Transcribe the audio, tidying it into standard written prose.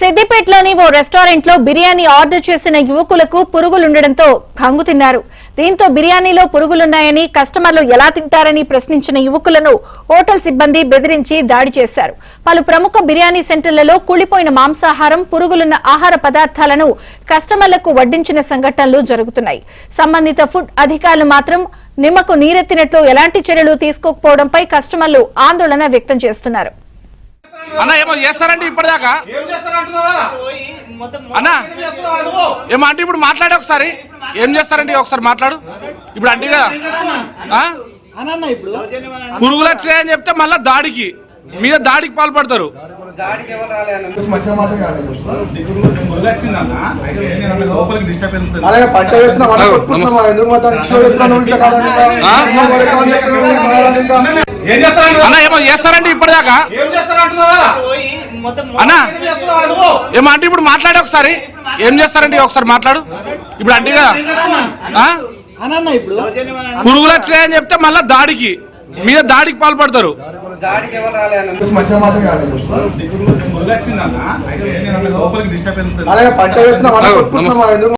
సిద్దిపేటలోని ఓ restaurant లో biryani order చేసిన యువకులకు పురుగులుండడంతో కంగు తిన్నారు. దీంతో బిర్యానీలో పురుగులున్నాయని కస్టమర్లు ఎలా తింటారని ప్రశ్నించిన యువకులను హోటల్ సిబ్బంది బెదిరించి దాడి చేశారు. పలు ప్రముఖ బిర్యానీ సెంటర్లలో కూలిపోయిన మాంసాహారం, పురుగులున్న ఆహార పదార్థాలను కస్టమర్లకు వడ్డించిన సంఘటనలు జరుగుతున్నాయి. సంబంధిత ఫుడ్ అధికారులు మాత్రం నిమ్మకు నీరెత్తినట్లు ఎలాంటి చర్యలు తీసుకోకపోవడంపై కస్టమర్లు ఆందోళన వ్యక్తం చేస్తున్నారు. అన్న ఏమో చేస్తారంటే ఇప్పటిదాకా అన్న ఏమో అంటే ఇప్పుడు మాట్లాడే ఒకసారి ఏం చేస్తారంటే ఒకసారి మాట్లాడు ఇప్పుడు అంటే కదా పురుగులు వచ్చినాయని చెప్తే మళ్ళీ దాడికి పాల్పడతారు. అన్న ఏమో చేస్తారంటే ఇప్పటిదాకా అన్న ఏమో అంటే ఇప్పుడు మాట్లాడే ఒకసారి ఏం చేస్తారంటే ఒకసారి మాట్లాడు ఇప్పుడు అంటే కదా పురుగులు వచ్చినాయని చెప్తే మళ్ళీ దాడికి పాల్పడతారు.